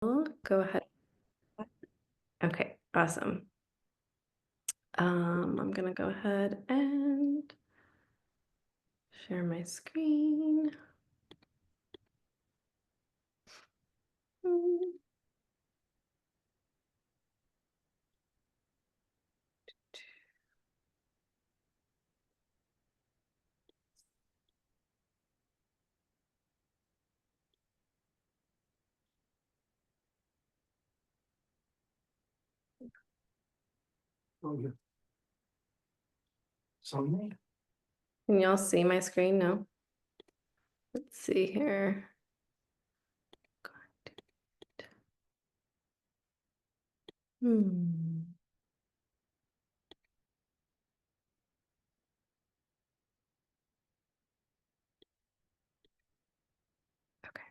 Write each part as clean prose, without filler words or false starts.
Go ahead. Okay, awesome. I'm gonna go ahead and share my screen. Can y'all see my screen now? Let's see here. Hmm. Okay.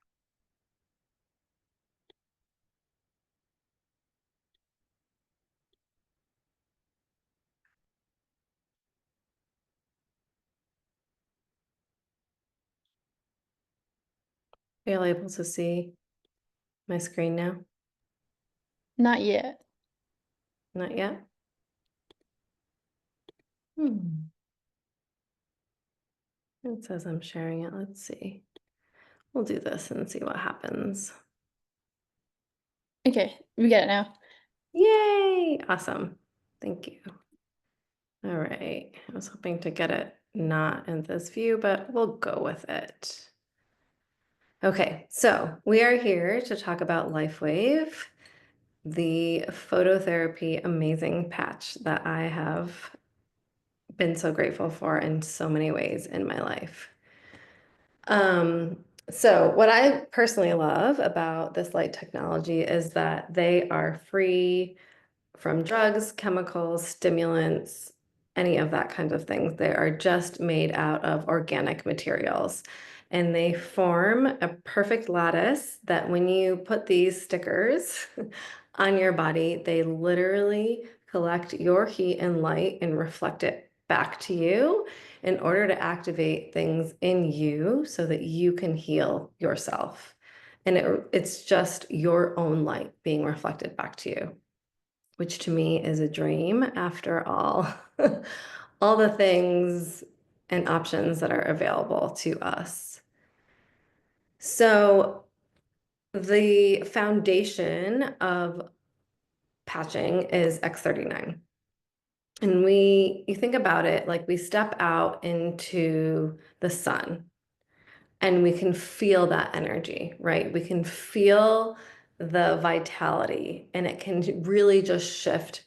Are you able to see my screen now? Not yet. Not yet? Hmm. It says I'm sharing it. Let's see. We'll do this and see what happens. Okay, we got it now. Yay! Awesome. Thank you. All right. I was hoping to get it not in this view, but we'll go with it. Okay, so we are here to talk about LifeWave, the phototherapy amazing patch that I have been so grateful for in so many ways in my life. So what I personally love about this light technology is that they are free from drugs, chemicals, stimulants, any of that kind of things. They are just made out of organic materials. And they form a perfect lattice that when you put these stickers on your body, they literally collect your heat and light and reflect it back to you in order to activate things in you so that you can heal yourself. And it's just your own light being reflected back to you, which to me is a dream after all, all the things and options that are available to us. So the foundation of patching is X39. And you think about it, like we step out into the sun and we can feel that energy, right? We can feel the vitality and it can really just shift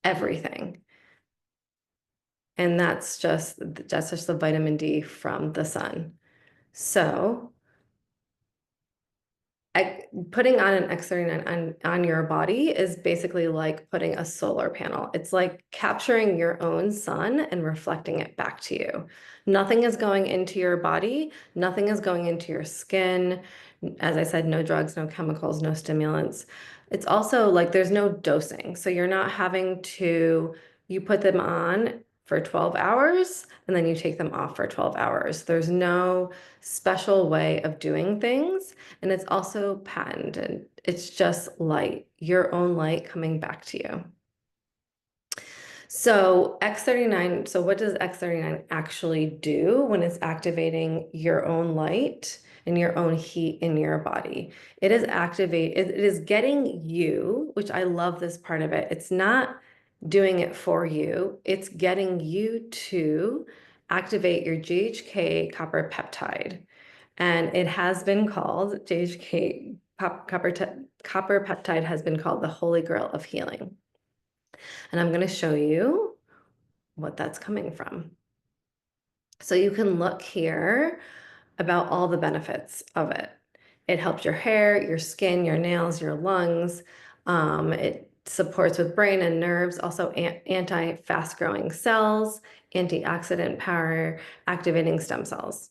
everything. And that's just the vitamin D from the sun. So putting on an X39 on your body is basically like putting a solar panel. It's like capturing your own sun and reflecting it back to you. Nothing is going into your body. Nothing is going into your skin. As I said, no drugs, no chemicals, no stimulants. It's also like there's no dosing. So you're not having to, you put them on for 12 hours and then you take them off for 12 hours. There's no special way of doing things. And it's also patented. It's just light, your own light coming back to you. So X39, so what does X39 actually do when it's activating your own light and your own heat in your body? It is getting you, which I love this part of it. It's not doing it for you. It's getting you to activate your GHK copper peptide. And it has been called, GHK copper peptide has been called the holy grail of healing. And I'm going to show you what that's coming from. So you can look here about all the benefits of it. It helps your hair, your skin, your nails, your lungs. It supports with brain and nerves, also anti-fast growing cells, antioxidant power, activating stem cells.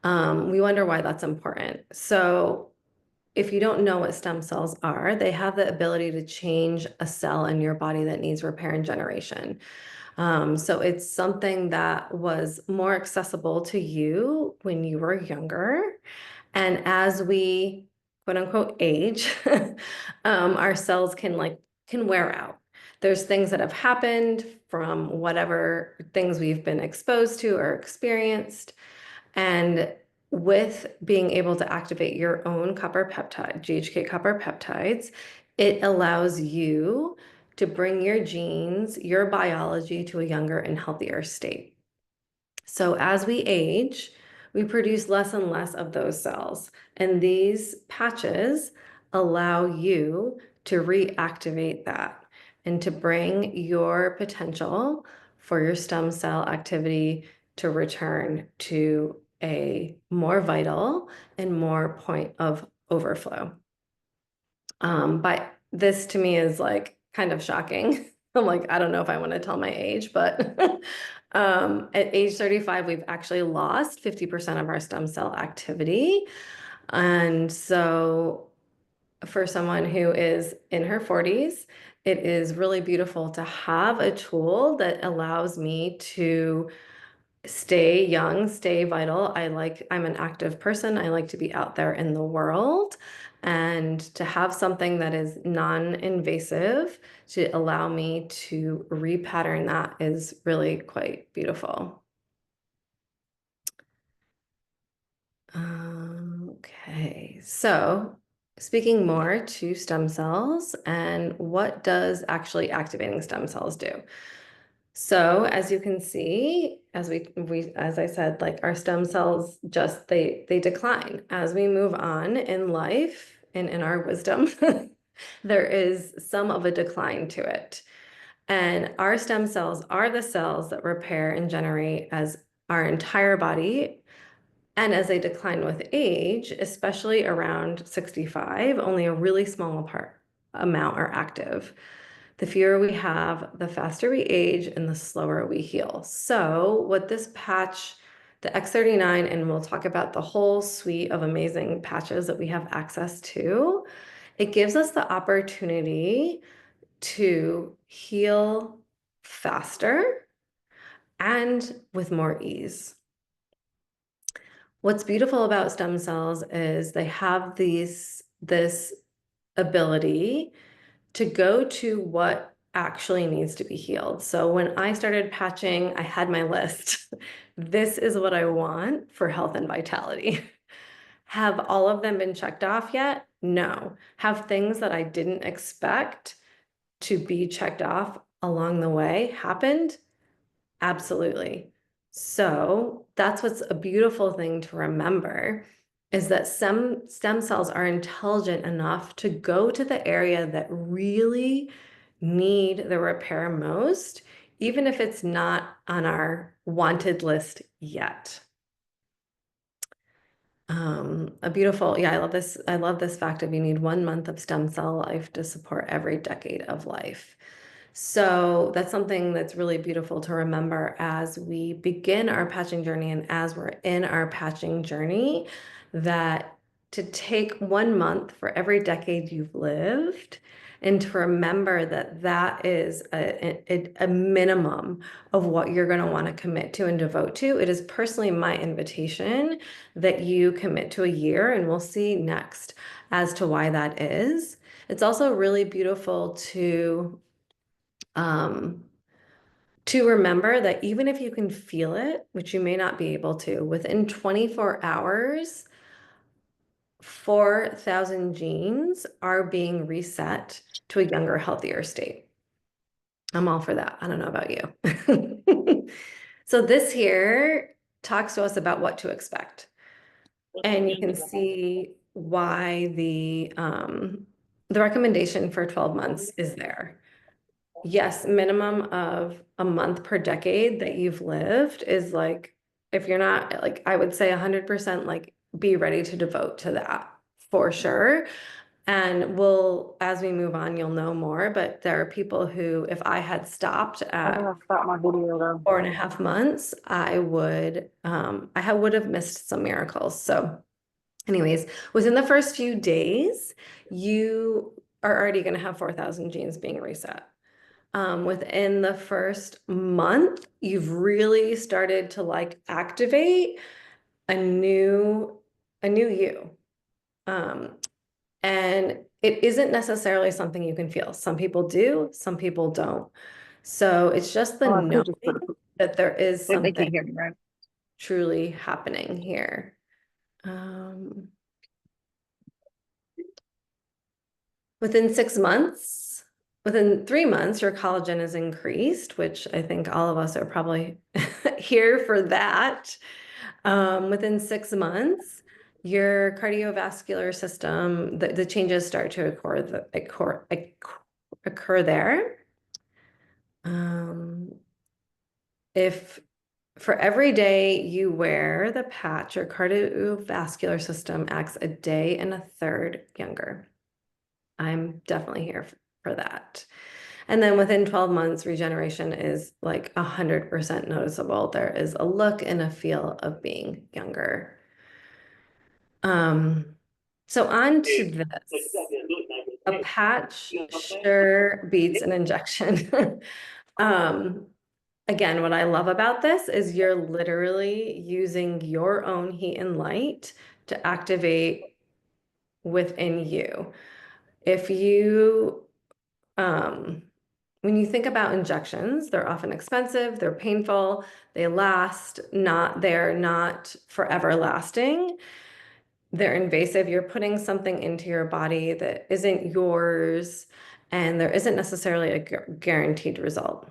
We wonder why that's important. So if you don't know what stem cells are, they have the ability to change a cell in your body that needs repair and generation. So it's something that was more accessible to you when you were younger. And as we quote unquote age, our cells can wear out. There's things that have happened from whatever things we've been exposed to or experienced. And with being able to activate your own copper peptide, GHK copper peptides, it allows you to bring your genes, your biology to a younger and healthier state. So as we age, we produce less and less of those cells. And these patches allow you to reactivate that and to bring your potential for your stem cell activity to return to a more vital and more point of overflow. But this to me is like kind of shocking. I'm like, I don't know if I want to tell my age, but at age 35, we've actually lost 50% of our stem cell activity. And so for someone who is in her 40s, it is really beautiful to have a tool that allows me to stay young, stay vital. I'm an active person. I like to be out there in the world, and to have something that is non-invasive to allow me to repattern that is really quite beautiful. Okay, so speaking more to stem cells and what does actually activating stem cells do? So as you can see, as I said, like our stem cells just they decline as we move on in life and in our wisdom. There is some of a decline to it. And our stem cells are the cells that repair and generate as our entire body. And as they decline with age, especially around 65, only a really small amount are active. The fewer we have, the faster we age and the slower we heal. So what this patch, the X39, and we'll talk about the whole suite of amazing patches that we have access to, it gives us the opportunity to heal faster and with more ease. What's beautiful about stem cells is they have this ability to go to what actually needs to be healed. So when I started patching, I had my list. This is what I want for health and vitality. Have all of them been checked off yet? No. Have things that I didn't expect to be checked off along the way happened? Absolutely. So that's what's a beautiful thing to remember is that some stem cells are intelligent enough to go to the area that really need the repair most, even if it's not on our wanted list yet. Yeah, I love this fact of you need 1 month of stem cell life to support every decade of life. So that's something that's really beautiful to remember as we begin our patching journey and as we're in our patching journey, that to take 1 month for every decade you've lived and to remember that that is a minimum of what you're going to want to commit to and devote to. It is personally my invitation that you commit to a year, and we'll see next as to why that is. It's also really beautiful um, to remember that even if you can feel it, which you may not be able to, within 24 hours, 4,000 genes are being reset to a younger, healthier state. I'm all for that. I don't know about you. So this here talks to us about what to expect. And you can see why the recommendation for 12 months is there. Yes, minimum of a month per decade that you've lived is like, if you're not like, I would say 100% like be ready to devote to that for sure. And as we move on, you'll know more, but there are people who, if I had stopped I at think I stopped my video though. 4.5 months, I would have missed some miracles. So anyways, within the first few days, you are already going to have 4,000 genes being reset. Within the first month, you've really started to like activate a new you. And it isn't necessarily something you can feel. Some people do, some people don't. So it's just the Oh, I knowing could just put a, that there is they something can hear me, right? truly happening here. Um, Within 6 months, within 3 months, your collagen is increased, which I think all of us are probably here for that. Within 6 months, your cardiovascular system, the changes start to occur there. If for every day you wear the patch, your cardiovascular system acts a day and a third younger. I'm definitely here for that. And then within 12 months, regeneration is like 100% noticeable. There is a look and a feel of being younger. So on to this. A patch sure beats an injection. Um, Again, what I love about this is you're literally using your own heat and light to activate within you. If you, when you think about injections, they're often expensive, they're painful, they're not forever lasting. They're invasive. You're putting something into your body that isn't yours, and there isn't necessarily a guaranteed result.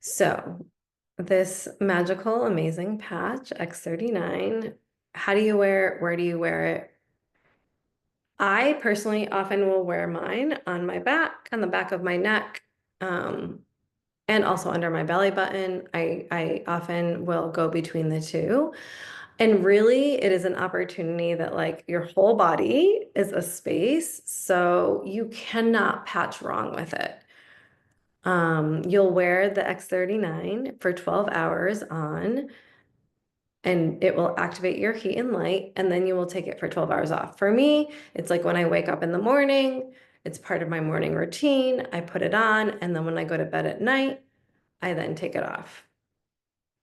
So this magical, amazing patch, X39, how do you wear it? Where do you wear it? I personally often will wear mine on my back, on the back of my neck, and also under my belly button. I often will go between the two. And really, it is an opportunity that like your whole body is a space, so you cannot patch wrong with it. You'll wear the X39 for 12 hours on, and it will activate your heat and light, and then you will take it for 12 hours off. For me, it's like when I wake up in the morning, it's part of my morning routine. I put it on, and then when I go to bed at night, I then take it off.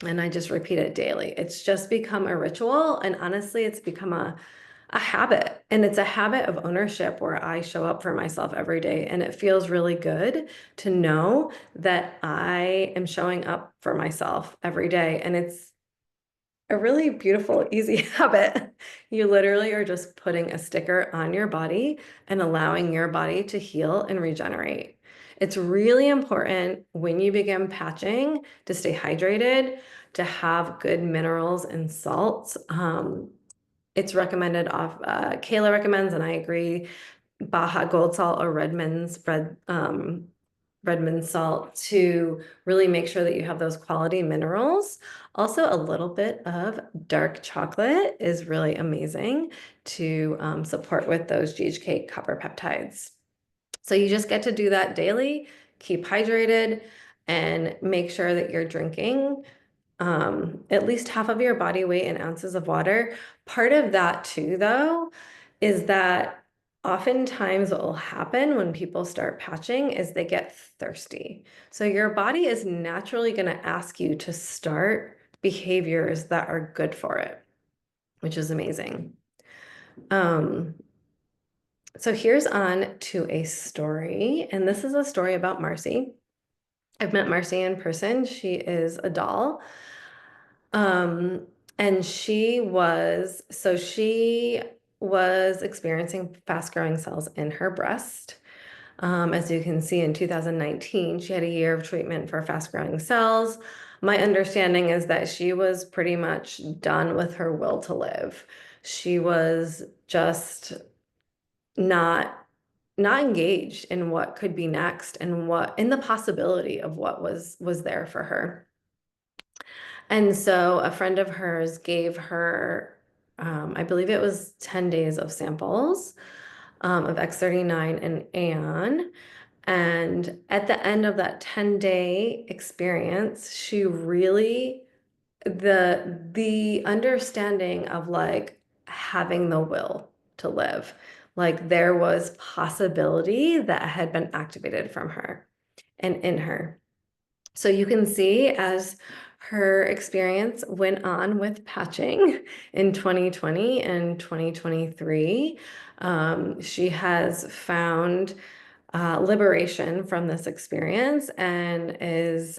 And I just repeat it daily. It's just become a ritual. And honestly, it's become a habit. And it's a habit of ownership where I show up for myself every day. And it feels really good to know that I am showing up for myself every day. And it's a really beautiful, easy habit. You literally are just putting a sticker on your body and allowing your body to heal and regenerate. It's really important when you begin patching to stay hydrated, to have good minerals and salts. It's recommended Kayla recommends, and I agree, Baja Gold Salt or Redmond salt to really make sure that you have those quality minerals. Also, a little bit of dark chocolate is really amazing to support with those GHK copper peptides. So you just get to do that daily, keep hydrated, and make sure that you're drinking at least half of your body weight in ounces of water. Part of that too, though, is that oftentimes what will happen when people start patching is they get thirsty. So your body is naturally going to ask you to start behaviors that are good for it, which is amazing. So here's on to a story, and this is a story about Marcy. I've met Marcy in person. She is a doll. And she was experiencing fast growing cells in her breast. As you can see in 2019, she had a year of treatment for fast growing cells. My understanding is that she was pretty much done with her will to live. She was just not engaged in what could be next and what in the possibility of what was there for her. And so a friend of hers gave her, I believe it was 10 days of samples of X39 and Anne. And at the end of that 10-day experience, she really, the understanding of like having the will to live, like there was possibility that had been activated from her and in her. So you can see as Her experience went on with patching in 2020 and 2023. She has found liberation from this experience and is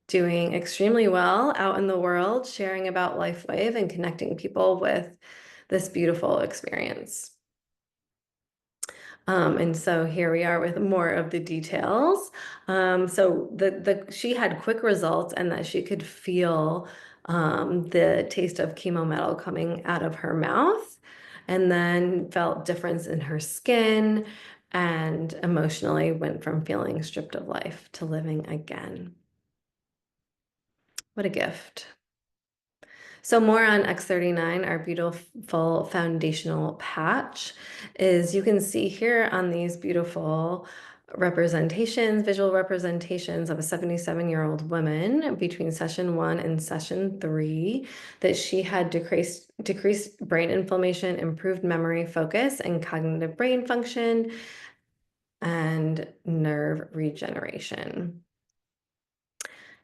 doing extremely well out in the world, sharing about LifeWave and connecting people with this beautiful experience. And so here we are with more of the details. So she had quick results and that she could feel the taste of chemo metal coming out of her mouth, and then felt difference in her skin, and emotionally went from feeling stripped of life to living again. What a gift. So more on X39, our beautiful foundational patch, is you can see here on these beautiful representations, visual representations of a 77-year-old woman between session 1 and session 3, that she had decreased brain inflammation, improved memory, focus, and cognitive brain function, and nerve regeneration.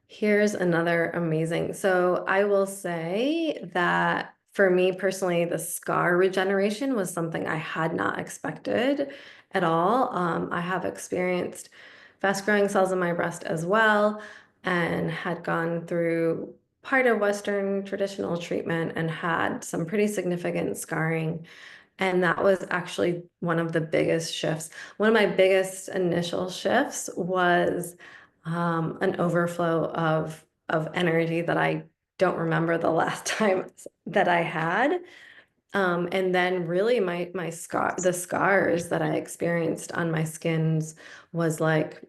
Here's another amazing. So I will say that for me personally, the scar regeneration was something I had not expected at all. I have experienced fast-growing cells in my breast as well, and had gone through part of Western traditional treatment and had some pretty significant scarring. And that was actually one of the biggest shifts. One of my biggest initial shifts was an overflow of energy that I don't remember the last time that I had. And then really the scars that I experienced on my skins was like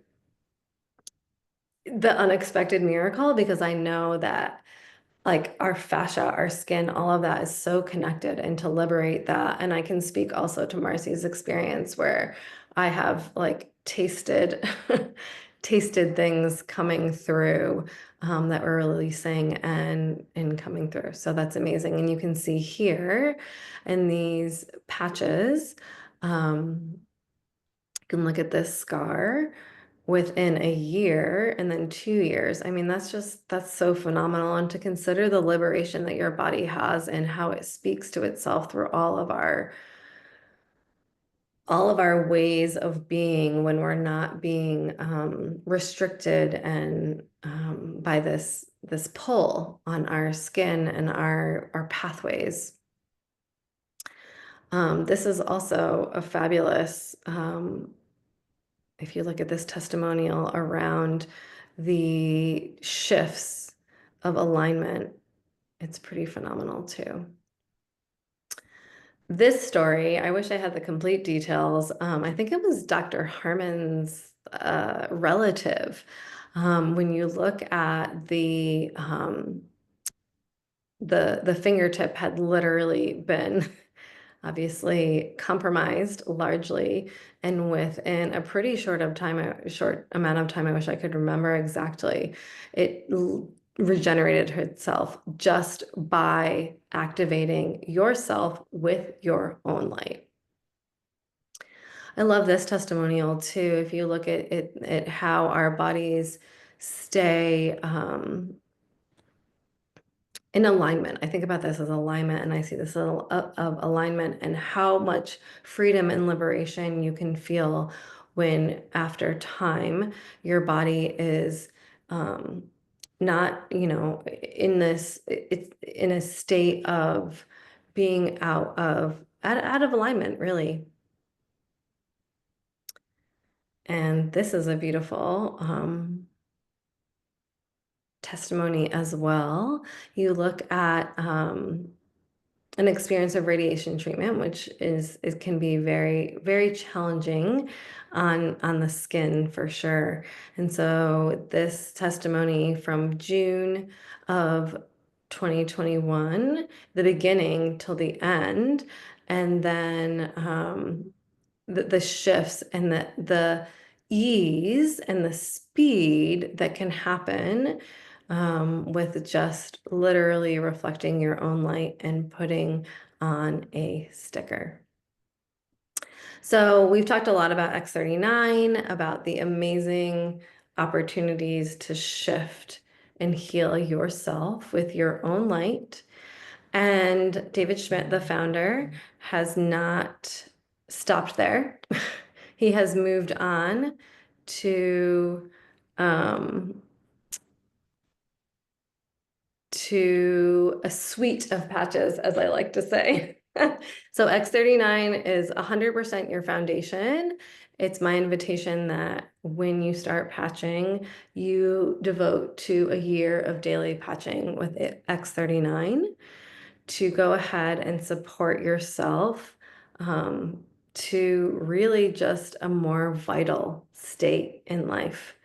the unexpected miracle, because I know that like our fascia, our skin, all of that is so connected, and to liberate that. And I can speak also to Marcy's experience where I have like tasted tasted things coming through that we're releasing and coming through. So that's amazing. And you can see here in these patches, you can look at this scar within a year and then 2 years. I mean, that's so phenomenal. And to consider the liberation that your body has and how it speaks to itself through all of our ways of being when we're not being restricted and by this pull on our skin and our pathways. This is also a fabulous if you look at this testimonial around the shifts of alignment, it's pretty phenomenal too. This story, I wish I had the complete details. I think it was Dr. Harmon's relative. When you look at the fingertip had literally been obviously compromised largely, and within a pretty short amount of time, I wish I could remember exactly, it regenerated itself just by activating yourself with your own light. I love this testimonial too. If you look at it, at how our bodies stay in alignment. I think about this as alignment, and I see this of alignment and how much freedom and liberation you can feel when, after time, your body is not, it's in a state of being out of alignment, really. And this is a beautiful testimony as well. You look at an experience of radiation treatment, which it can be very, very challenging on the skin for sure. And so this testimony from June of 2021, the beginning till the end, and then the shifts and the ease and the speed that can happen with just literally reflecting your own light and putting on a sticker. So we've talked a lot about X39, about the amazing opportunities to shift and heal yourself with your own light. And David Schmidt, the founder, has not stopped there. He has moved on to um, a suite of patches, as I like to say. So X39 is 100% your foundation. It's my invitation that when you start patching, you devote to a year of daily patching with X39 to go ahead and support yourself to really just a more vital state in life.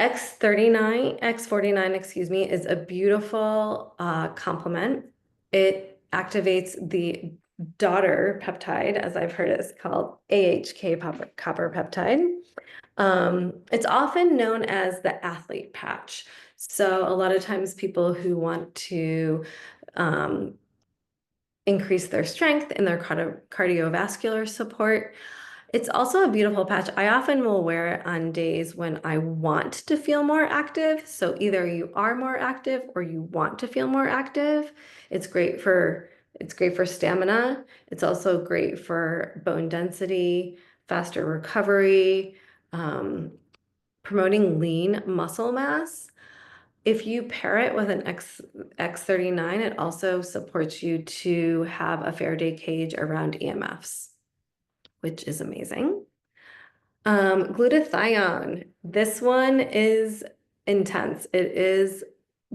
X49, excuse me, is a beautiful complement. It activates the daughter peptide, as I've heard it's called, AHK copper peptide. It's often known as the athlete patch. So a lot of times people who want to increase their strength and their cardiovascular support. It's also a beautiful patch. I often will wear it on days when I want to feel more active. So either you are more active or you want to feel more active. It's great for stamina. It's also great for bone density, faster recovery, promoting lean muscle mass. If you pair it with an X39, it also supports you to have a Faraday cage around EMFs, which is amazing. Glutathione. This one is intense. It is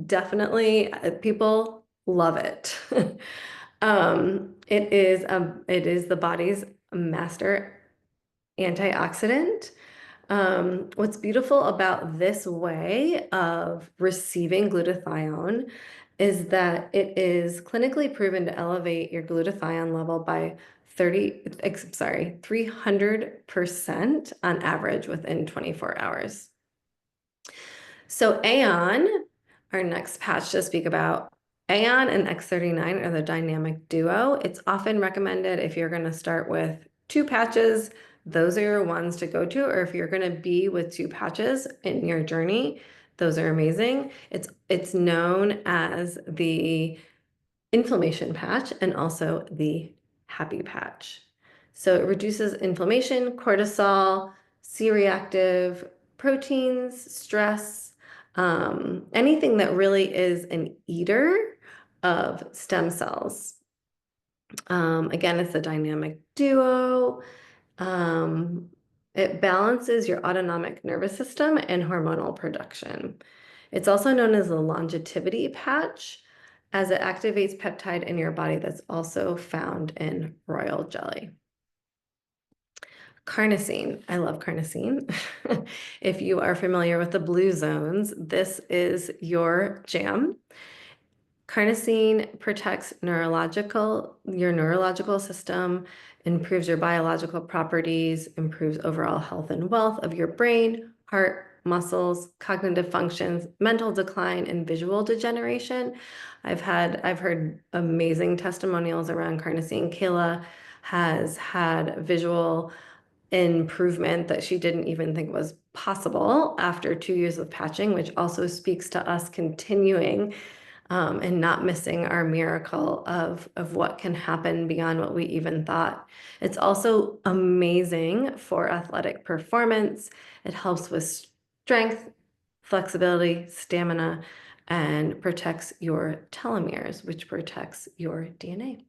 definitely, people love it. It is the body's master antioxidant. What's beautiful about this way of receiving glutathione is that it is clinically proven to elevate your glutathione level by 300% on average within 24 hours. So Aeon, our next patch to speak about, Aeon and X39 are the dynamic duo. It's often recommended if you're going to start with 2 patches, those are your ones to go to, or if you're going to be with 2 patches in your journey, those are amazing. It's known as the inflammation patch and also the happy patch. So it reduces inflammation, cortisol, C-reactive proteins, stress, anything that really is an eater of stem cells. Again, it's a dynamic duo. It balances your autonomic nervous system and hormonal production. It's also known as the longevity patch, as it activates peptide in your body that's also found in royal jelly. Carnosine. I love carnosine. If you are familiar with the blue zones, this is your jam. Carnosine protects your neurological system, improves your biological properties, improves overall health and wealth of your brain, heart, muscles, cognitive functions, mental decline, and visual degeneration. I've heard amazing testimonials around carnosine. Kayla has had visual improvement that she didn't even think was possible after 2 years of patching, which also speaks to us continuing and not missing our miracle of what can happen beyond what we even thought. It's also amazing for athletic performance. It helps with strength, flexibility, stamina, and protects your telomeres, which protects your DNA.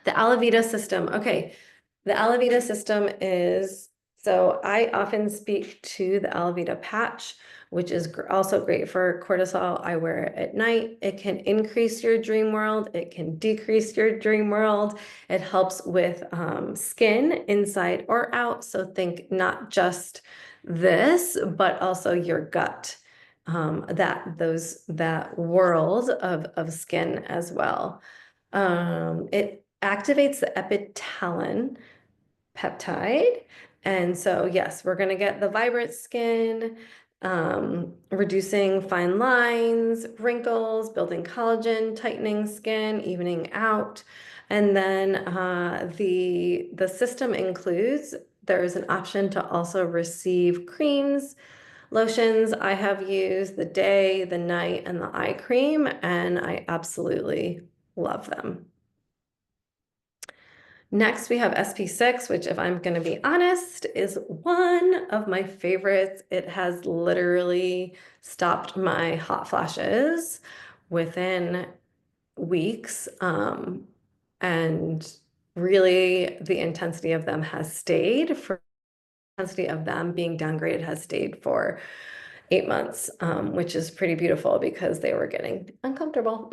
The Alavita system. Okay, the Alavita system is, so I often speak to the Alavita patch, which is also great for cortisol. I wear it at night. It can increase your dream world. It can decrease your dream world. It helps with skin inside or out. So think not just this, but also your gut, that world of skin as well. It activates the epitalin peptide. And so, yes, we're going to get the vibrant skin, reducing fine lines, wrinkles, building collagen, tightening skin, evening out. And then the system includes, there is an option to also receive creams, Lotions, I have used the day, the night, and the eye cream, and I absolutely love them. Next, we have SP6, which, if I'm going to be honest, is one of my favorites. It has literally stopped my hot flashes within weeks. And really, the intensity of them has stayed for intensity of them being downgraded has stayed for 8 months, which is pretty beautiful because they were getting uncomfortable.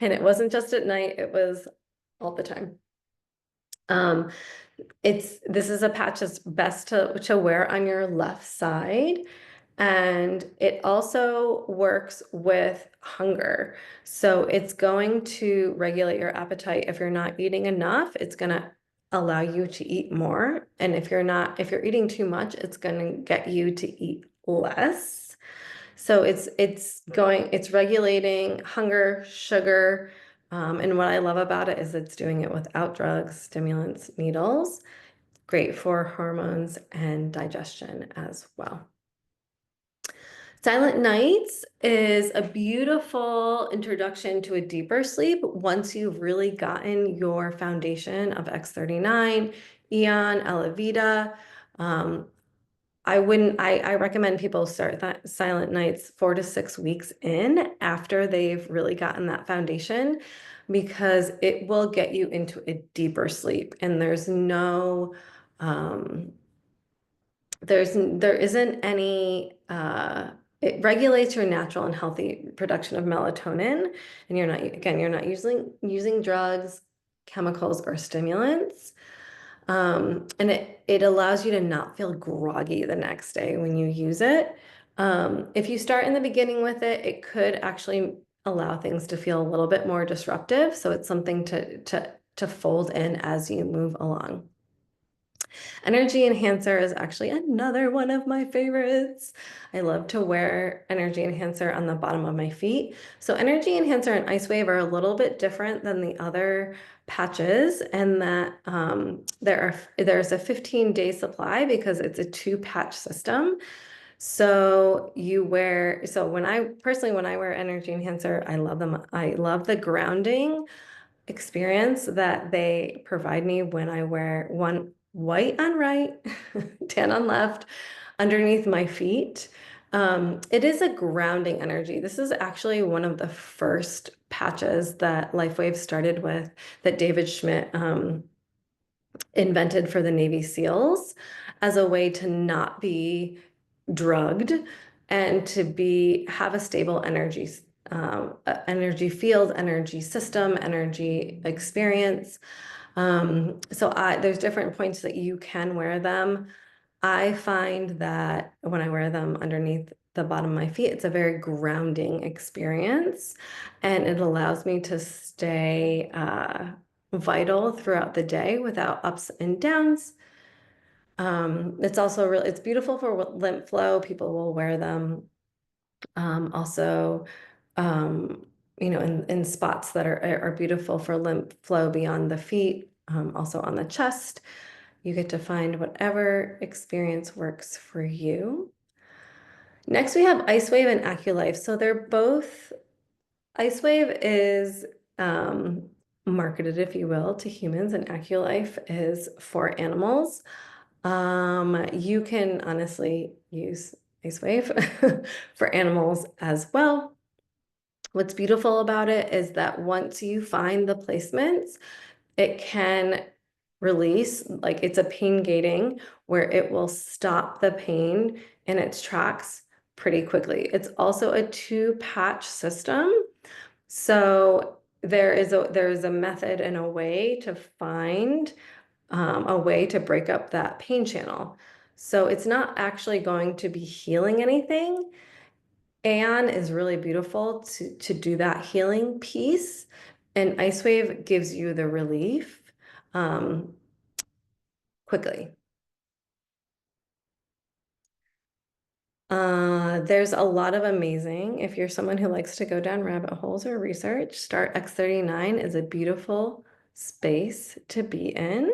And it wasn't just at night, it was all the time. This is a patch that's best to wear on your left side. And it also works with hunger. So it's going to regulate your appetite. If you're not eating enough, it's going to allow you to eat more. And if you're eating too much, it's going to get you to eat less. So it's regulating hunger, sugar. And what I love about it is it's doing it without drugs, stimulants, needles. Great for hormones and digestion as well. Silent Nights is a beautiful introduction to a deeper sleep once you've really gotten your foundation of X39, Eon, Alavita. I recommend people start that Silent Nights 4 to 6 weeks in after they've really gotten that foundation, because it will get you into a deeper sleep. And there isn't any it regulates your natural and healthy production of melatonin, and you're not using drugs, chemicals, or stimulants. And it allows you to not feel groggy the next day when you use it. If you start in the beginning with it, it could actually allow things to feel a little bit more disruptive. So it's something to fold in as you move along. Energy Enhancer is actually another one of my favorites. I love to wear Energy Enhancer on the bottom of my feet. So Energy Enhancer and IceWave are a little bit different than the other patches, and that there's a 15-day supply because it's a 2-patch system. So when I wear Energy Enhancer, I love them. I love the grounding experience that they provide me when I wear one white on right, tan on left, underneath my feet. It is a grounding energy. This is actually one of the first patches that LifeWave started with, that David Schmidt invented for the Navy SEALs as a way to not be drugged and to have a stable energy field, energy system, energy experience. There's different points that you can wear them. I find that when I wear them underneath the bottom of my feet, it's a very grounding experience, and it allows me to stay vital throughout the day without ups and downs. It's beautiful for lymph flow. People will wear them. Also, in spots that are beautiful for lymph flow beyond the feet, also on the chest. You get to find whatever experience works for you. Next, we have IceWave and AccuLife. So IceWave is marketed, if you will, to humans, and AccuLife is for animals. You can honestly use IceWave for animals as well. What's beautiful about it is that once you find the placements, it can release, like it's a pain gating where it will stop the pain in its tracks pretty quickly. It's also a 2-patch system. So there is a method and a way to find a way to break up that pain channel. So it's not actually going to be healing anything. Aeon is really beautiful to do that healing piece, and IceWave gives you the relief quickly. There's a lot of amazing, if you're someone who likes to go down rabbit holes or research, Start X39 is a beautiful space to be in.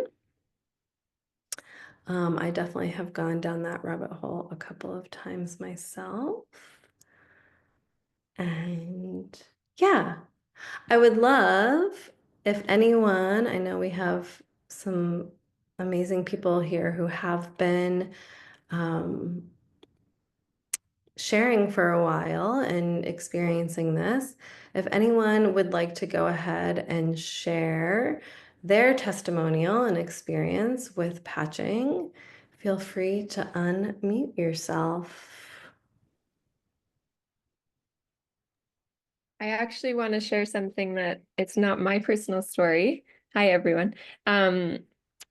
I definitely have gone down that rabbit hole a couple of times myself. And yeah, I would love if anyone, I know we have some amazing people here who have been um, sharing for a while and experiencing this. If anyone would like to go ahead and share their testimonial and experience with patching, feel free to unmute yourself. I actually want to share something that it's not my personal story. Hi, everyone. Um,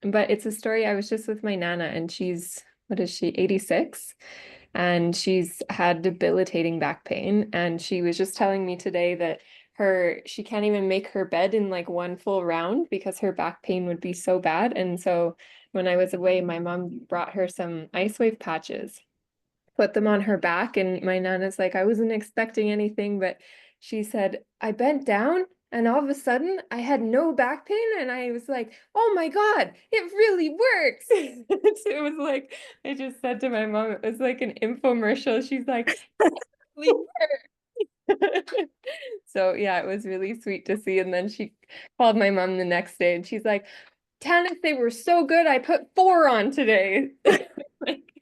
but it's a story. I was just with my Nana, and she's, what is she, 86? And she's had debilitating back pain. And she was just telling me today that she can't even make her bed in like one full round because her back pain would be so bad. And so when I was away, my mom brought her some LifeWave patches, put them on her back, and my nana's like, I wasn't expecting anything, but she said, I bent down and all of a sudden I had no back pain, and I was like, oh my God, it really works. It was like, I just said to my mom, it was like an infomercial. She's like, it really works. So yeah, it was really sweet to see. And then she called my mom the next day and she's like, Tannis, they were so good, I put 4 on today. Like,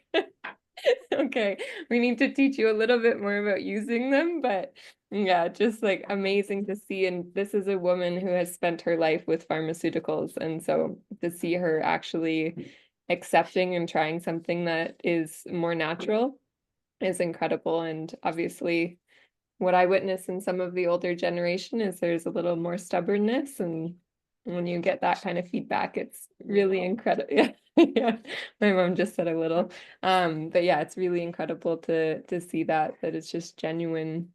okay, we need to teach you a little bit more about using them, but yeah, just like amazing to see. And this is a woman who has spent her life with pharmaceuticals, and so to see her actually accepting and trying something that is more natural is incredible. And obviously, what I witness in some of the older generation is there's a little more stubbornness, and when you get that kind of feedback, it's really incredible. Yeah. Yeah. My mom just said a little. But yeah, it's really incredible to see that it's just genuine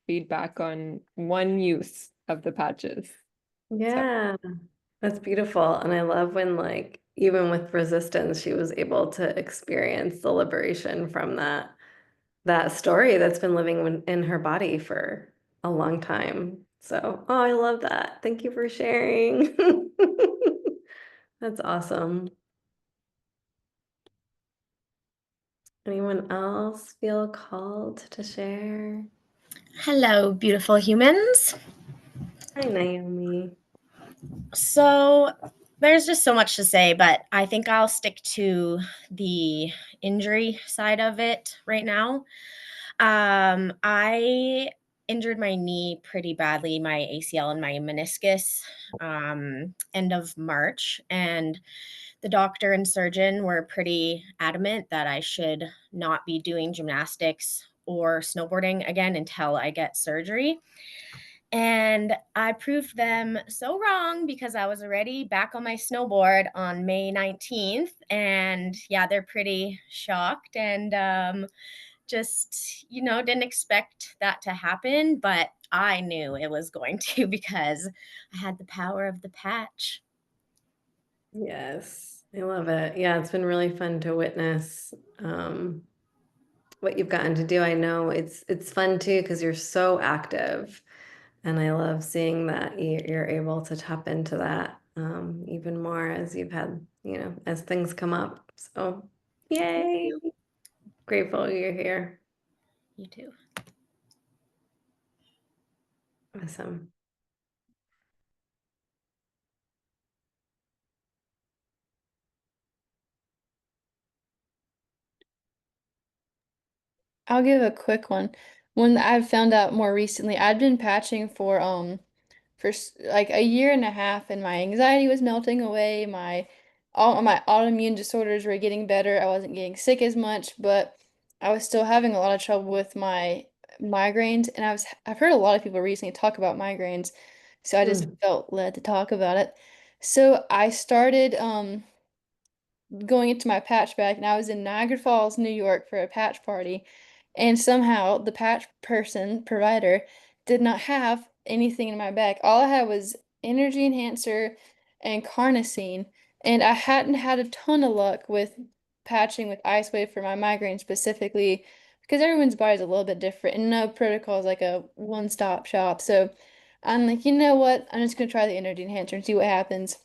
feedback on one use of the patches. So Yeah, that's beautiful. And I love when, like, even with resistance, she was able to experience the liberation from that story that's been living in her body for a long time. So, oh, I love that. Thank you for sharing. That's awesome. Anyone else feel called to share? Hello, beautiful humans. Hi, Naomi. So, there's just so much to say, but I think I'll stick to the injury side of it right now. I injured my knee pretty badly, my ACL and my meniscus, end of March. And the doctor and surgeon were pretty adamant that I should not be doing gymnastics or snowboarding again until I get surgery. And I proved them so wrong because I was already back on my snowboard on May 19th. And yeah, they're pretty shocked and just, didn't expect that to happen. But I knew it was going to because I had the power of the patch. Yes, I love it. Yeah, it's been really fun to witness what you've gotten to do. I know it's fun too because you're so active, and I love seeing that you're able to tap into that even more as you've had, as things come up. So, yay! Grateful you're here. You too. Awesome. I'll give a quick one. One that I've found out more recently. I'd been patching for like a year and a half, and my anxiety was melting away. All my autoimmune disorders were getting better. I wasn't getting sick as much, but I was still having a lot of trouble with my migraines. And I've heard a lot of people recently talk about migraines, so I just Hmm. felt led to talk about it. So I started going into my patch bag, and I was in Niagara Falls, New York for a patch party, and somehow the patch provider did not have anything in my bag. All I had was energy enhancer and carnosine, and I hadn't had a ton of luck with patching with Ice Wave for my migraine specifically because everyone's body is a little bit different and no protocol is like a one-stop shop. So I'm like, you know what? I'm just gonna try the energy enhancer and see what happens.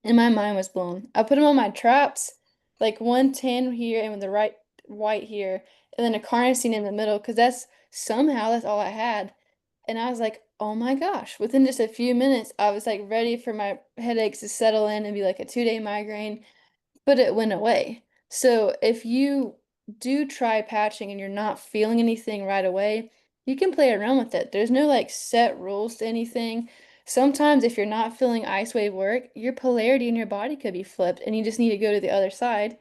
And my mind was blown. I put them on my traps like one tan here and with the right white here, and then a carnosine in the middle, because that's all I had. And I was like, oh my gosh, within just a few minutes, I was like ready for my headaches to settle in and be like a 2-day migraine, but it went away. So if you do try patching and you're not feeling anything right away, you can play around with it. There's no like set rules to anything. Sometimes if you're not feeling ice wave work, your polarity in your body could be flipped and you just need to go to the other side.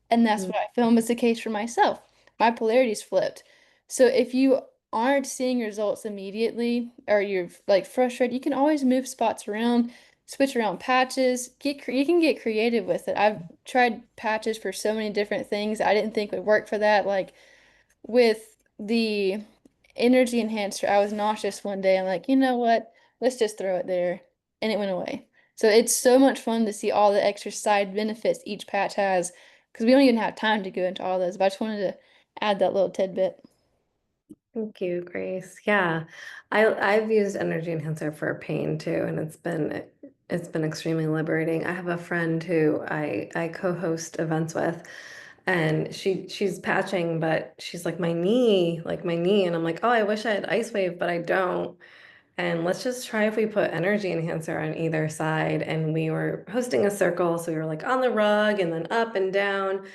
And that's Mm. what I found was the case for myself. My polarity's flipped. So if you aren't seeing results immediately or you're like frustrated, you can always move spots around, switch around patches. You can get creative with it. I've tried patches for so many different things I didn't think would work for that. Like with the energy enhancer, I was nauseous one day. I'm like, you know what? Let's just throw it there. And it went away. So it's so much fun to see all the extra side benefits each patch has because we don't even have time to go into all those. But I just wanted to add that little tidbit. Thank you, Grace. Yeah, I've used energy enhancer for pain too, and it's been extremely liberating. I have a friend who I co-host events with, and she's patching, but she's like my knee, and I'm like, oh, I wish I had ice wave, but I don't. And let's just try if we put energy enhancer on either side. And we were hosting a circle, so we were like on the rug and then up and down.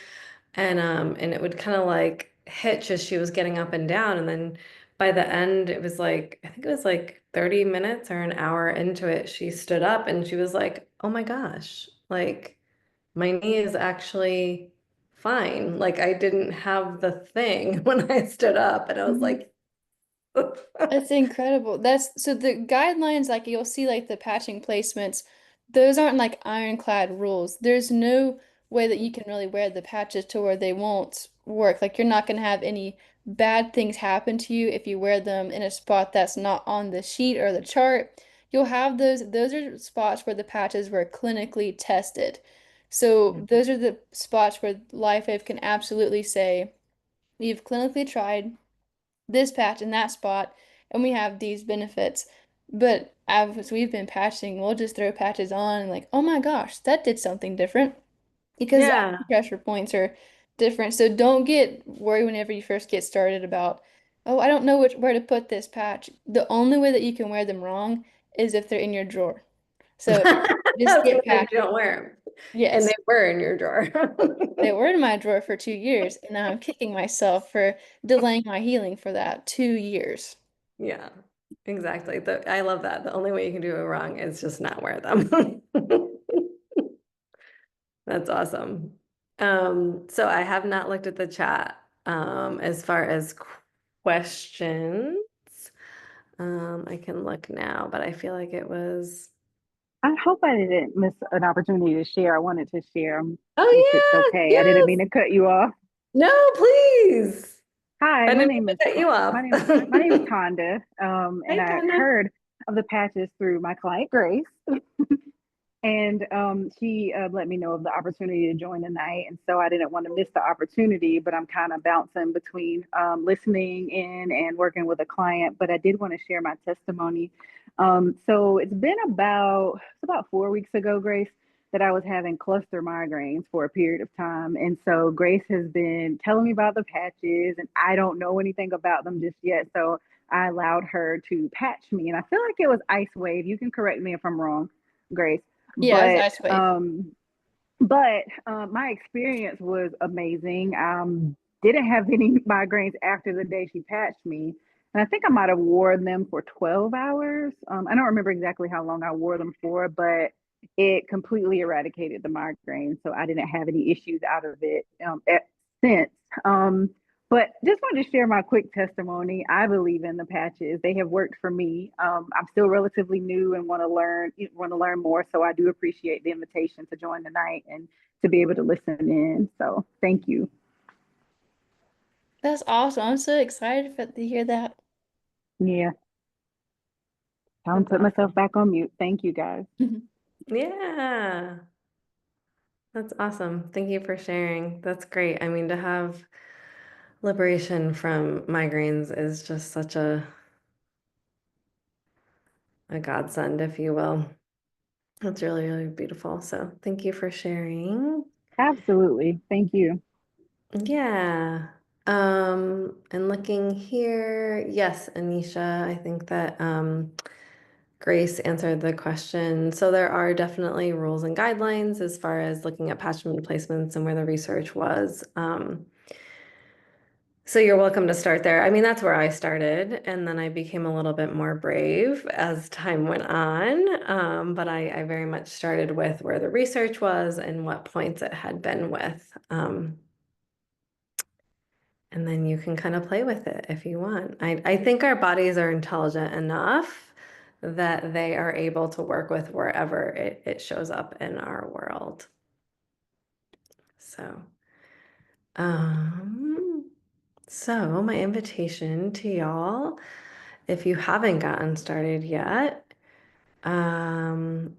And it would kind of like hitch as she was getting up and down. And then by the end, it was like, I think it was like 30 minutes or an hour into it, she stood up and she was like, oh my gosh, like my knee is actually fine. Like I didn't have the thing when I stood up. And I was Mhm. like, That's incredible. That's so the guidelines, like you'll see, like the patching placements, those aren't like ironclad rules. There's no way that you can really wear the patches to where they won't work. Like you're not going to have any bad things happen to you if you wear them in a spot that's not on the sheet or the chart. You'll have those are spots where the patches were clinically tested. So those are the spots where LifeWave can absolutely say, we've clinically tried this patch in that spot, and we have these benefits. But as we've been patching, we'll just throw patches on and like, oh my gosh, that did something different because the yeah. pressure points are different. So don't get worried whenever you first get started about, oh, I don't know where to put this patch. The only way that you can wear them wrong is if they're in your drawer. So I just was gonna get say you patches. don't wear them. And they Yes. were in your drawer. They were in my drawer for 2 years, and now I'm kicking myself for delaying my healing for that 2 years. Yeah, exactly. I love that. The only way you can do it wrong is just not wear them. That's awesome. So I have not looked at the chat as far as questions. I can look now, but I feel like it was. I hope I didn't miss an opportunity to share. I wanted to share, if it's Oh okay. yeah, I didn't yes. mean to cut you off. No, please. Hi, I my didn't name mean is to cut you my off. name is Tonda, and Hi, I Tanya. heard of the patches through my client Grace, and she let me know of the opportunity to join tonight, and so I didn't want to miss the opportunity. But I'm kind of bouncing between listening in and working with a client. But I did want to share my testimony. So it's about 4 weeks ago, Grace, that I was having cluster migraines for a period of time. And so Grace has been telling me about the patches, and I don't know anything about them just yet. So I allowed her to patch me. And I feel like it was Ice Wave. You can correct me if I'm wrong, Grace. Yeah, it's But Ice Wave. my experience was amazing. Didn't have any migraines after the day she patched me. And I think I might have worn them for 12 hours. I don't remember exactly how long I wore them for, but it completely eradicated the migraine. So I didn't have any issues out of it since. Um, but just wanted to share my quick testimony. I believe in the patches. They have worked for me. I'm still relatively new and want to learn more. So I do appreciate the invitation to join tonight and to be able to listen in. So thank you. That's awesome. I'm so excited to hear that. Yeah, I'll That's put awesome. myself back on mute. Thank you guys. Yeah, that's awesome. Thank you for sharing. That's great. I mean, to have liberation from migraines is just such a godsend, if you will. That's really, really beautiful. So thank you for sharing. Absolutely. Thank you. Yeah. And looking here, yes, Anisha, I think that Grace answered the question. So there are definitely rules and guidelines as far as looking at patchment placements and where the research was. So you're welcome to start there. I mean, that's where I started, and then I became a little bit more brave as time went on. But I very much started with where the research was and what points it had been with. And then you can kind of play with it if you want. I think our bodies are intelligent enough that they are able to work with wherever it shows up in our world. So, um, so my invitation to y'all, if you haven't gotten started yet, no,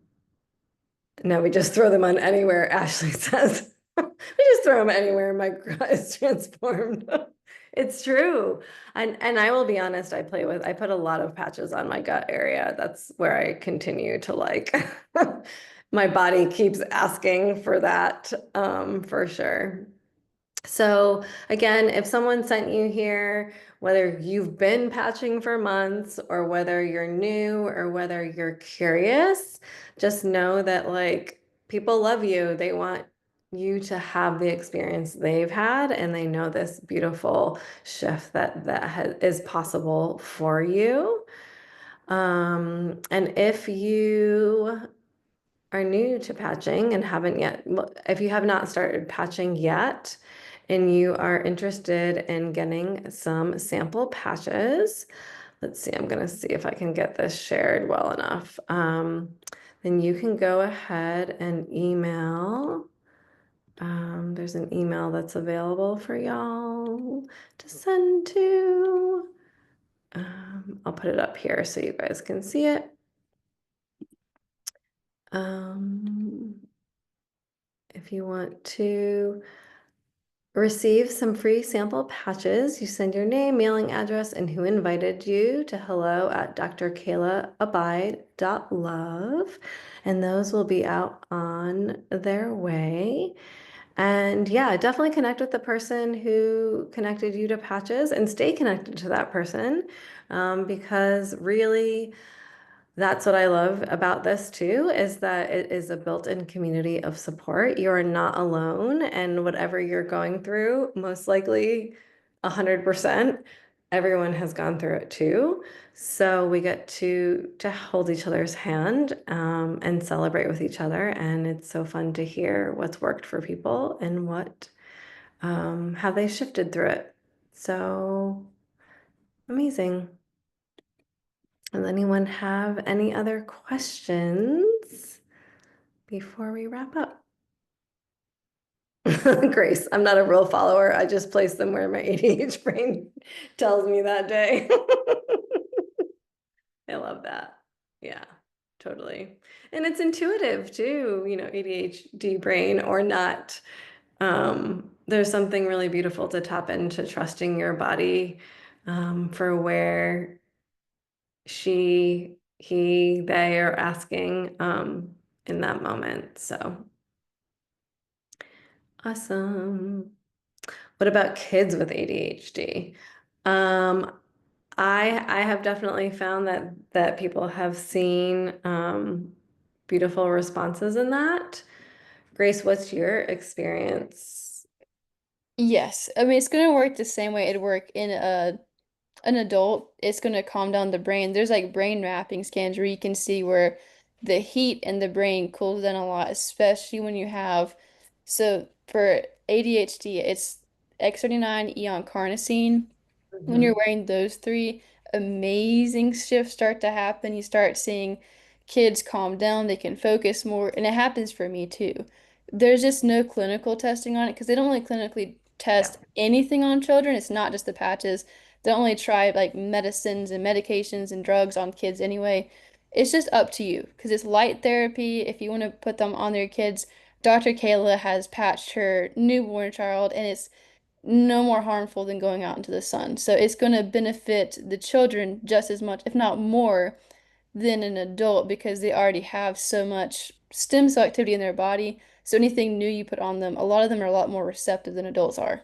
we just throw them on anywhere, Ashley says. We just throw them anywhere, my gut is transformed. It's true. And I will be honest, I put a lot of patches on my gut area. That's where I continue to like my body keeps asking for that, for sure. So again, if someone sent you here, whether you've been patching for months or whether you're new or whether you're curious, just know that like people love you. They want you to have the experience they've had, and they know this beautiful shift that is possible for you. And if you are new to patching and haven't yet, if you have not started patching yet, and you are interested in getting some sample patches, let's see, I'm going to see if I can get this shared well enough. Then you can go ahead and email. There's an email that's available for y'all to send to. I'll put it up here so you guys can see it. If you want to receive some free sample patches, you send your name, mailing address, and who invited you to hello@drkaylaabide.love, and those will be out on their way. And yeah, definitely connect with the person who connected you to patches and stay connected to that person, because really, that's what I love about this too, is that it is a built-in community of support. You are not alone, and whatever you're going through, most likely 100%, everyone has gone through it too. So we get to hold each other's hand, and celebrate with each other. And it's so fun to hear what's worked for people and how they shifted through it. So amazing. Does anyone have any other questions before we wrap up? Grace, I'm not a real follower. I just place them where my ADHD brain tells me that day. I love that. Yeah, totally. And it's intuitive too, ADHD brain or not. There's something really beautiful to tap into trusting your body, for where they are asking in that moment. So awesome. What about kids with ADHD? Um, I have definitely found that people have seen beautiful responses in that. Grace, what's your experience? Yes, I mean it's gonna work the same way it'd work in an adult. It's gonna calm down the brain. There's like brain mapping scans where you can see where the heat in the brain cools down a lot, especially when you have, so for ADHD, it's X39, eon carnosine. When you're Mhm. wearing those three, amazing shifts start to happen. You start seeing kids calm down, they can focus more, and it happens for me too. There's just no clinical testing on it because they don't really clinically Yeah. test anything on children. It's not just the patches. They don't really try like medicines and medications and drugs on kids anyway. It's just up to you because it's light therapy. If you want to put them on their kids, Dr. Kayla has patched her newborn child, and it's no more harmful than going out into the sun. So it's going to benefit the children just as much, if not more, than an adult because they already have so much stem cell activity in their body. So anything new you put on them, a lot of them are a lot more receptive than adults are.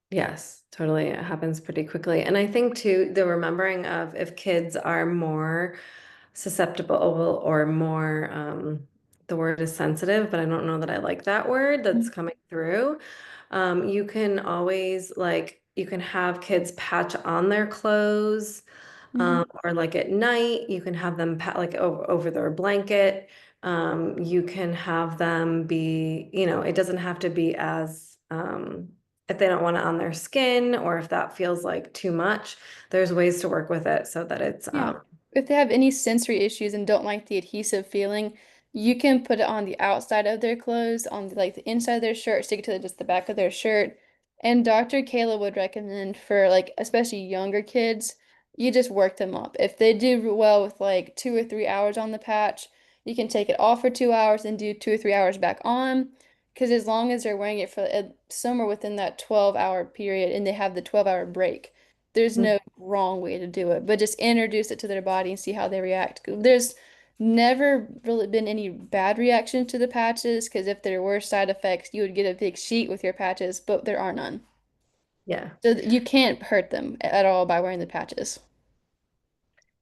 Yes, totally. It happens pretty quickly. And I think too, the remembering of if kids are more susceptible or more, the word is sensitive, but I don't know that I like that word that's coming through. You can always like, you can have kids patch on their clothes, or like at night, you can have them like over their blanket. You can have them be, it doesn't have to be as, if they don't want it on their skin or if that feels like too much, there's ways to work with it so that it's, Yeah. If they have any sensory issues and don't like the adhesive feeling, you can put it on the outside of their clothes, on like the inside of their shirt, stick it to just the back of their shirt. And Dr. Kayla would recommend for like especially younger kids, you just work them up. If they do well with like 2 or 3 hours on the patch, you can take it off for 2 hours and do 2 or 3 hours back on. Because as long as they're wearing it for somewhere within that 12-hour period and they have the 12-hour break, there's no wrong way to do it, but just introduce it to their body and see how they react. There's never really been any bad reactions to the patches because if there were side effects, you would get a big sheet with your patches, but there are none. yeah. So you can't hurt them at all by wearing the patches.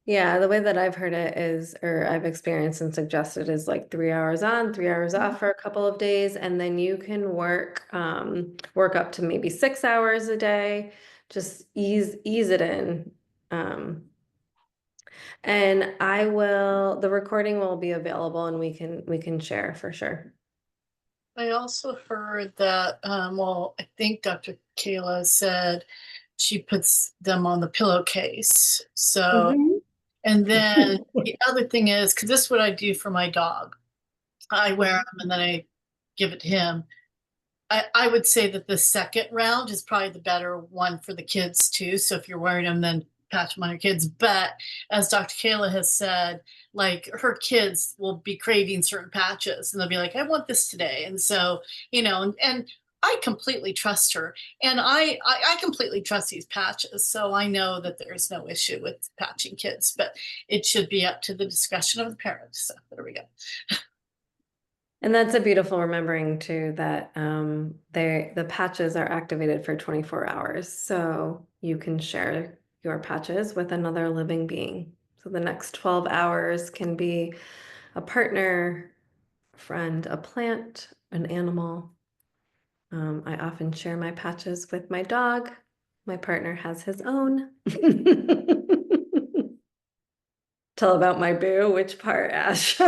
Yeah, the way that I've heard it is, or I've experienced and suggested is like 3 hours on, 3 hours off for a couple of days, and then you can work up to maybe 6 hours a day. Just ease it in. And the recording will be available and we can share for sure. I also heard that, well, I think Dr. Kayla said she puts them on the pillowcase. So, and then the other thing is, because this is what I do for my dog. I wear them and then I give it to him. I would say that the second round is probably the better one for the kids too. So if you're wearing them, then patch them on your kids. But as Dr. Kayla has said, like her kids will be craving certain patches and they'll be like, I want this today. And so, and I completely trust her and I completely trust these patches. So I know that there's no issue with patching kids, but it should be up to the discretion of the parents. So there we go. And that's a beautiful remembering too that the patches are activated for 24 hours. So you can share your patches with another living being. So the next 12 hours can be a partner, a friend, a plant, an animal. I often share my patches with my dog. My partner has his own. Tell about my boo, which part, Ash?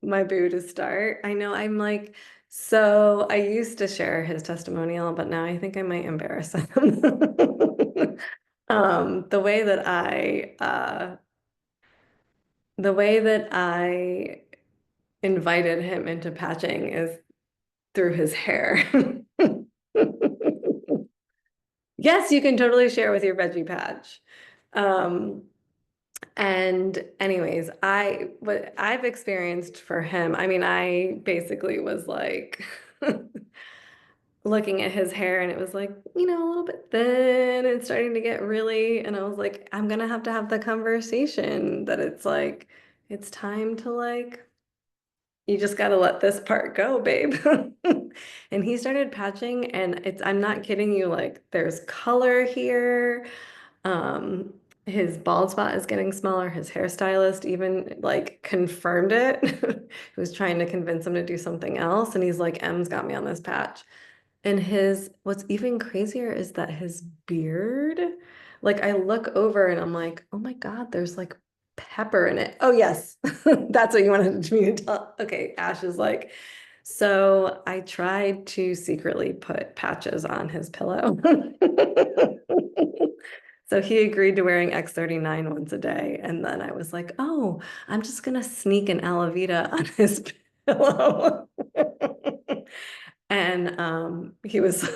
My boo to start. I know I'm like, so I used to share his testimonial, but now I think I might embarrass him. The way that I invited him into patching is through his hair. Yes, you can totally share with your veggie patch. And anyways, what I've experienced for him, I mean, I basically was like looking at his hair and it was like, a little bit thin and starting to get and I was like, I'm gonna have to have the conversation that it's like, it's time to like, you just gotta let this part go, babe. And he started patching and I'm not kidding you, like there's color here. His bald spot is getting smaller. His hairstylist even like confirmed it. He was trying to convince him to do something else. And he's like, M's got me on this patch. And what's even crazier is that his beard, like I look over and I'm like, oh my God, there's like pepper in it. Oh yes, that's what you wanted me to tell. Okay, Ash is like, so I tried to secretly put patches on his pillow. So he agreed to wearing X39 once a day. And then I was like, oh, I'm just gonna sneak an Alavita on his pillow. And he was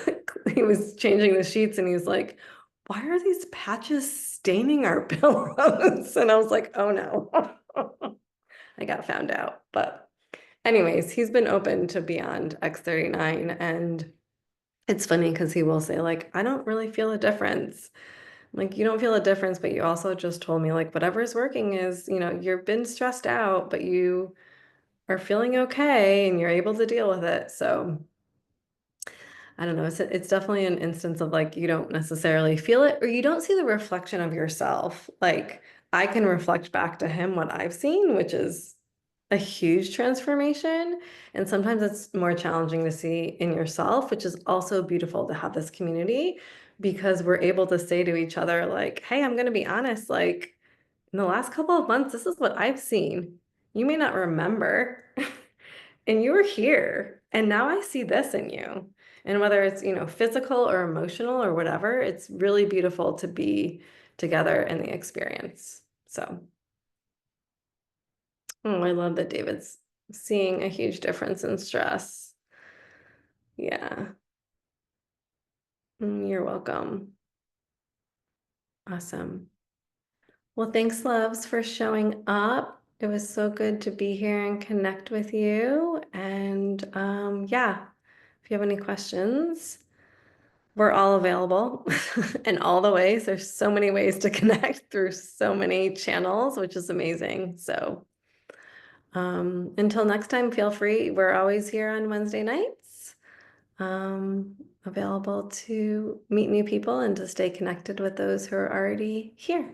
he was changing the sheets and he was like, why are these patches staining our pillows? And I was like, oh no. I got found out. But anyways, he's been open to beyond X39. And it's funny because he will say, like, I don't really feel a difference. Like, you don't feel a difference, but you also just told me, like, whatever's working is, you've been stressed out, but you are feeling okay and you're able to deal with it. So I don't know. It's definitely an instance of like you don't necessarily feel it or you don't see the reflection of yourself. Like I can reflect back to him what I've seen, which is a huge transformation. And sometimes it's more challenging to see in yourself, which is also beautiful to have this community because we're able to say to each other, like, hey, I'm going to be honest, like in the last couple of months, this is what I've seen. You may not remember. And you were here, and now I see this in you. And whether it's, physical or emotional or whatever, it's really beautiful to be together in the experience. So, oh, I love that David's seeing a huge difference in stress. Yeah. You're welcome. Awesome. Well, thanks, loves, for showing up. It was so good to be here and connect with you. And yeah, if you have any questions, we're all available in all the ways. There's so many ways to connect through so many channels, which is amazing. So until next time, feel free. We're always here on Wednesday nights, available to meet new people and to stay connected with those who are already here.